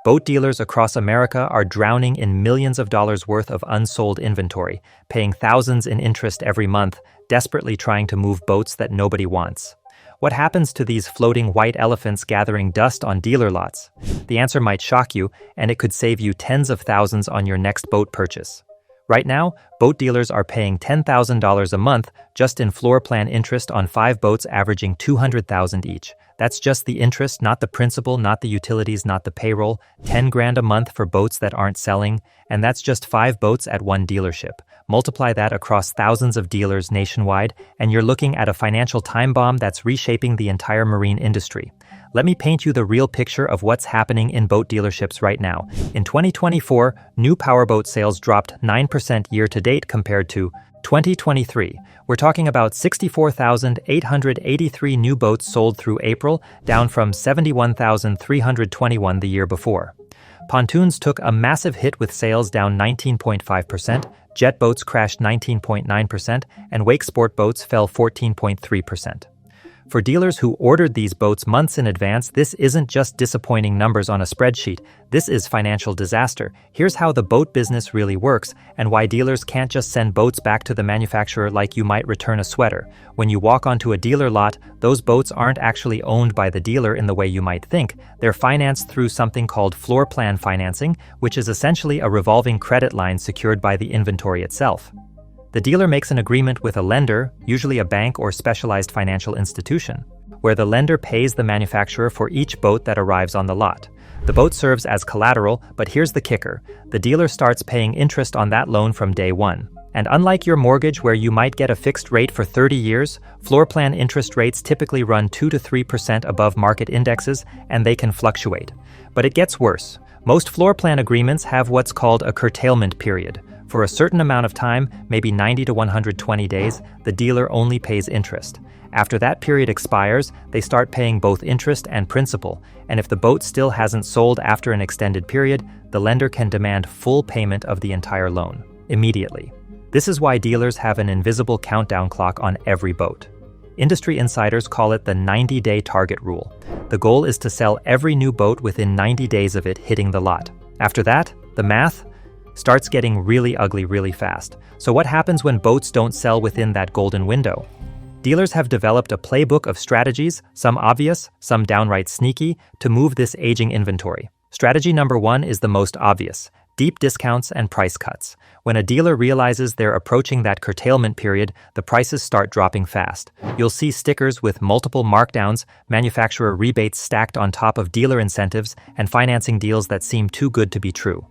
Boat dealers across America are drowning in millions of dollars worth of unsold inventory, paying thousands in interest every month, desperately trying to move boats that nobody wants. What happens to these floating white elephants gathering dust on dealer lots? The answer might shock you, and it could save you tens of thousands on your next boat purchase. Right now, boat dealers are paying $10,000 a month just in floor plan interest on 5 boats averaging $200,000 each. That's just the interest, not the principal, not the utilities, not the payroll. 10 grand a month for boats that aren't selling, and that's just 5 boats at one dealership. Multiply that across thousands of dealers nationwide, and you're looking at a financial time bomb that's reshaping the entire marine industry. Let me paint you the real picture of what's happening in boat dealerships right now. In 2024, new powerboat sales dropped 9% year-to-date compared to 2023. We're talking about 64,883 new boats sold through April, down from 71,321 the year before. Pontoons took a massive hit with sales down 19.5%, jet boats crashed 19.9%, and wake sport boats fell 14.3%. For dealers who ordered these boats months in advance, this isn't just disappointing numbers on a spreadsheet. This is financial disaster. Here's how the boat business really works and why dealers can't just send boats back to the manufacturer like you might return a sweater. When you walk onto a dealer lot, those boats aren't actually owned by the dealer in the way you might think. They're financed through something called floor plan financing, which is essentially a revolving credit line secured by the inventory itself. The dealer makes an agreement with a lender, usually a bank or specialized financial institution, where the lender pays the manufacturer for each boat that arrives on the lot. The boat serves as collateral, but here's the kicker. The dealer starts paying interest on that loan from day one. And unlike your mortgage where you might get a fixed rate for 30 years, floor plan interest rates typically run 2 to 3% above market indexes, and they can fluctuate. But it gets worse. Most floor plan agreements have what's called a curtailment period. For a certain amount of time, maybe 90 to 120 days, the dealer only pays interest. After that period expires, they start paying both interest and principal, and if the boat still hasn't sold after an extended period, the lender can demand full payment of the entire loan, immediately. This is why dealers have an invisible countdown clock on every boat. Industry insiders call it the 90-day target rule. The goal is to sell every new boat within 90 days of it hitting the lot. After that, the math starts getting really ugly really fast. So what happens when boats don't sell within that golden window? Dealers have developed a playbook of strategies, some obvious, some downright sneaky, to move this aging inventory. Strategy number 1 is the most obvious: deep discounts and price cuts. When a dealer realizes they're approaching that curtailment period, the prices start dropping fast. You'll see stickers with multiple markdowns, manufacturer rebates stacked on top of dealer incentives, and financing deals that seem too good to be true.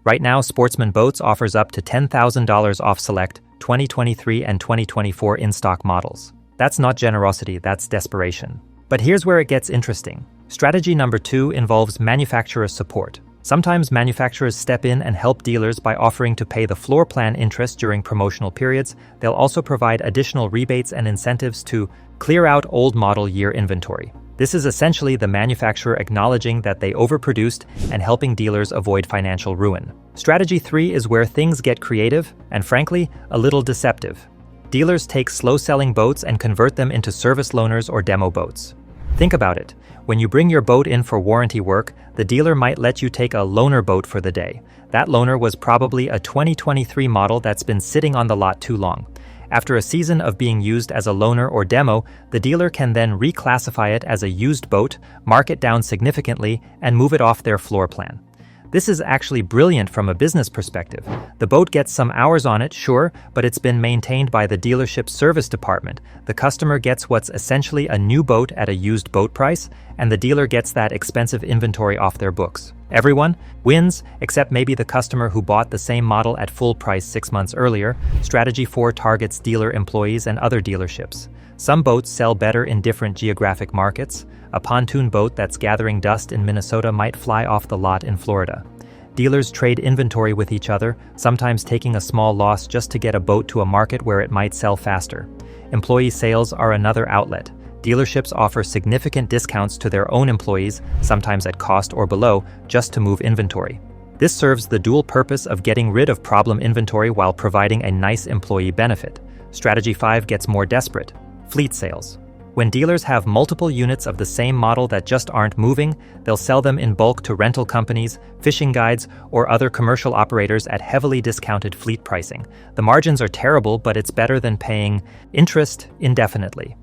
Right now, Sportsman Boats offers up to $10,000 off select 2023 and 2024 in-stock models. That's not generosity, that's desperation. But here's where it gets interesting. Strategy number 2 involves manufacturer support. Sometimes manufacturers step in and help dealers by offering to pay the floor plan interest during promotional periods. They'll also provide additional rebates and incentives to clear out old model year inventory. This is essentially the manufacturer acknowledging that they overproduced and helping dealers avoid financial ruin. Strategy 3 is where things get creative and, frankly, a little deceptive. Dealers take slow-selling boats and convert them into service loaners or demo boats. Think about it. When you bring your boat in for warranty work, the dealer might let you take a loaner boat for the day. That loaner was probably a 2023 model that's been sitting on the lot too long. After a season of being used as a loaner or demo, the dealer can then reclassify it as a used boat, mark it down significantly, and move it off their floor plan. This is actually brilliant from a business perspective. The boat gets some hours on it, sure, but it's been maintained by the dealership's service department. The customer gets what's essentially a new boat at a used boat price, and the dealer gets that expensive inventory off their books. Everyone wins, except maybe the customer who bought the same model at full price 6 months earlier. Strategy 4 targets dealer employees and other dealerships. Some boats sell better in different geographic markets. A pontoon boat that's gathering dust in Minnesota might fly off the lot in Florida. Dealers trade inventory with each other, sometimes taking a small loss just to get a boat to a market where it might sell faster. Employee sales are another outlet. Dealerships offer significant discounts to their own employees, sometimes at cost or below, just to move inventory. This serves the dual purpose of getting rid of problem inventory while providing a nice employee benefit. Strategy 5 gets more desperate: fleet sales. When dealers have multiple units of the same model that just aren't moving, they'll sell them in bulk to rental companies, fishing guides, or other commercial operators at heavily discounted fleet pricing. The margins are terrible, but it's better than paying interest indefinitely.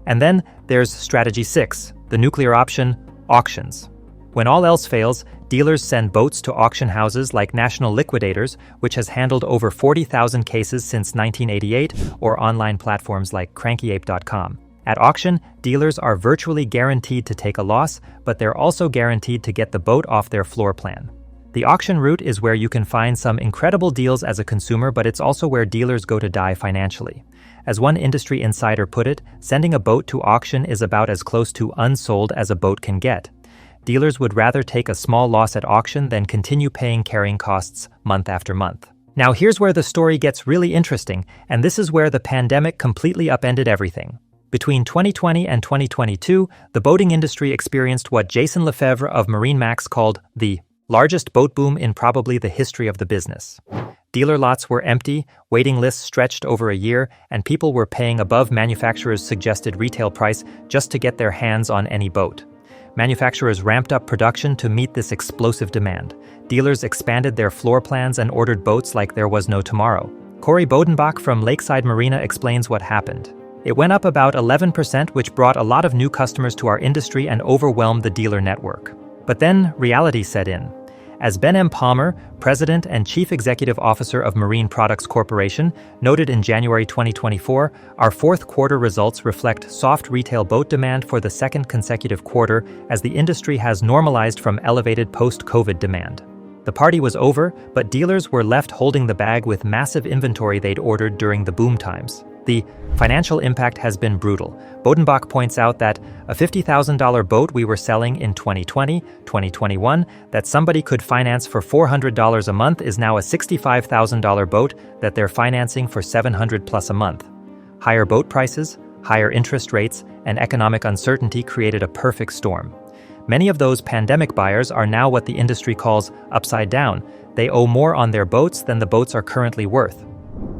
And then there's strategy 6, the nuclear option, auctions. When all else fails, dealers send boats to auction houses like National Liquidators, which has handled over 40,000 cases since 1988, or online platforms like CrankyApe.com. At auction, dealers are virtually guaranteed to take a loss, but they're also guaranteed to get the boat off their floor plan. The auction route is where you can find some incredible deals as a consumer, but it's also where dealers go to die financially. As one industry insider put it, sending a boat to auction is about as close to unsold as a boat can get. Dealers would rather take a small loss at auction than continue paying carrying costs month after month. Now here's where the story gets really interesting, and this is where the pandemic completely upended everything. Between 2020 and 2022, the boating industry experienced what Jason Lefebvre of MarineMax called the largest boat boom in probably the history of the business. Dealer lots were empty, waiting lists stretched over a year, and people were paying above manufacturers' suggested retail price just to get their hands on any boat. Manufacturers ramped up production to meet this explosive demand. Dealers expanded their floor plans and ordered boats like there was no tomorrow. Corey Bodenbach from Lakeside Marina explains what happened. It went up about 11%, which brought a lot of new customers to our industry and overwhelmed the dealer network. But then reality set in. As Ben M. Palmer, President and Chief Executive Officer of Marine Products Corporation, noted in January 2024, our fourth quarter results reflect soft retail boat demand for the second consecutive quarter as the industry has normalized from elevated post-COVID demand. The party was over, but dealers were left holding the bag with massive inventory they'd ordered during the boom times. The financial impact has been brutal. Bodenbach points out that a $50,000 boat we were selling in 2020, 2021, that somebody could finance for $400 a month is now a $65,000 boat that they're financing for $700 plus a month. Higher boat prices, higher interest rates, and economic uncertainty created a perfect storm. Many of those pandemic buyers are now what the industry calls upside down. They owe more on their boats than the boats are currently worth.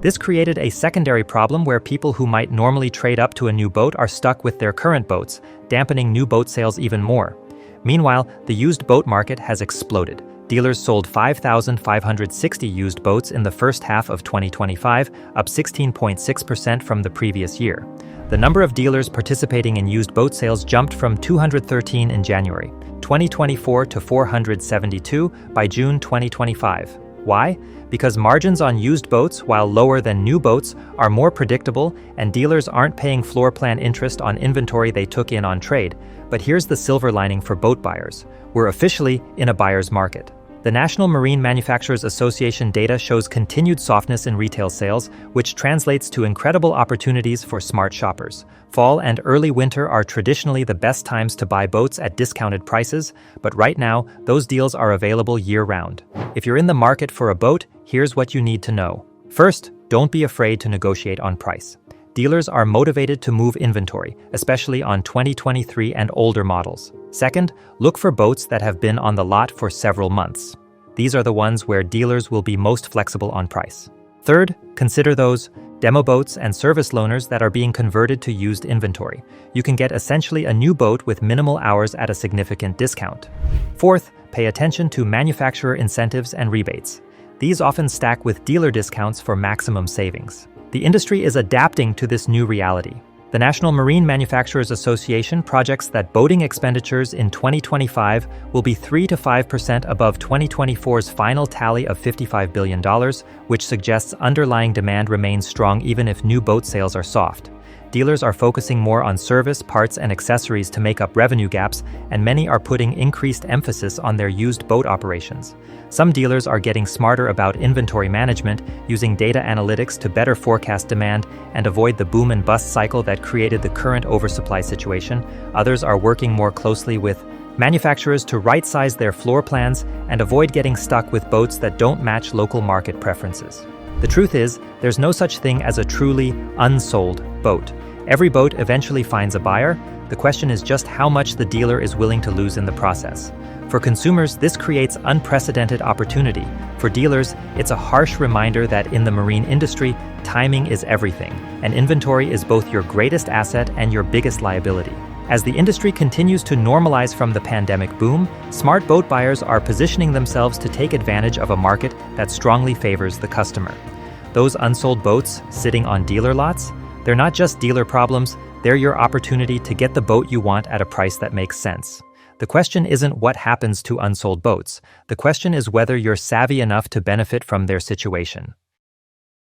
This created a secondary problem where people who might normally trade up to a new boat are stuck with their current boats, dampening new boat sales even more. Meanwhile, the used boat market has exploded. Dealers sold 5,560 used boats in the first half of 2025, up 16.6% from the previous year. The number of dealers participating in used boat sales jumped from 213 in January 2024 to 472 by June 2025. Why? Because margins on used boats, while lower than new boats, are more predictable and dealers aren't paying floor plan interest on inventory they took in on trade. But here's the silver lining for boat buyers. We're officially in a buyer's market. The National Marine Manufacturers Association data shows continued softness in retail sales, which translates to incredible opportunities for smart shoppers. Fall and early winter are traditionally the best times to buy boats at discounted prices, but right now, those deals are available year-round. If you're in the market for a boat, here's what you need to know. First, don't be afraid to negotiate on price. Dealers are motivated to move inventory, especially on 2023 and older models. Second, look for boats that have been on the lot for several months. These are the ones where dealers will be most flexible on price. Third, consider those demo boats and service loaners that are being converted to used inventory. You can get essentially a new boat with minimal hours at a significant discount. Fourth, pay attention to manufacturer incentives and rebates. These often stack with dealer discounts for maximum savings. The industry is adapting to this new reality. The National Marine Manufacturers Association projects that boating expenditures in 2025 will be 3 to 5% above 2024's final tally of $55 billion, which suggests underlying demand remains strong even if new boat sales are soft. Dealers are focusing more on service, parts, and accessories to make up revenue gaps, and many are putting increased emphasis on their used boat operations. Some dealers are getting smarter about inventory management, using data analytics to better forecast demand and avoid the boom and bust cycle that created the current oversupply situation. Others are working more closely with manufacturers to right-size their floor plans and avoid getting stuck with boats that don't match local market preferences. The truth is, there's no such thing as a truly unsold boat. Every boat eventually finds a buyer. The question is just how much the dealer is willing to lose in the process. For consumers, this creates unprecedented opportunity. For dealers, it's a harsh reminder that in the marine industry, timing is everything, and inventory is both your greatest asset and your biggest liability. As the industry continues to normalize from the pandemic boom, smart boat buyers are positioning themselves to take advantage of a market that strongly favors the customer. Those unsold boats sitting on dealer lots, they're not just dealer problems, they're your opportunity to get the boat you want at a price that makes sense. The question isn't what happens to unsold boats. The question is whether you're savvy enough to benefit from their situation.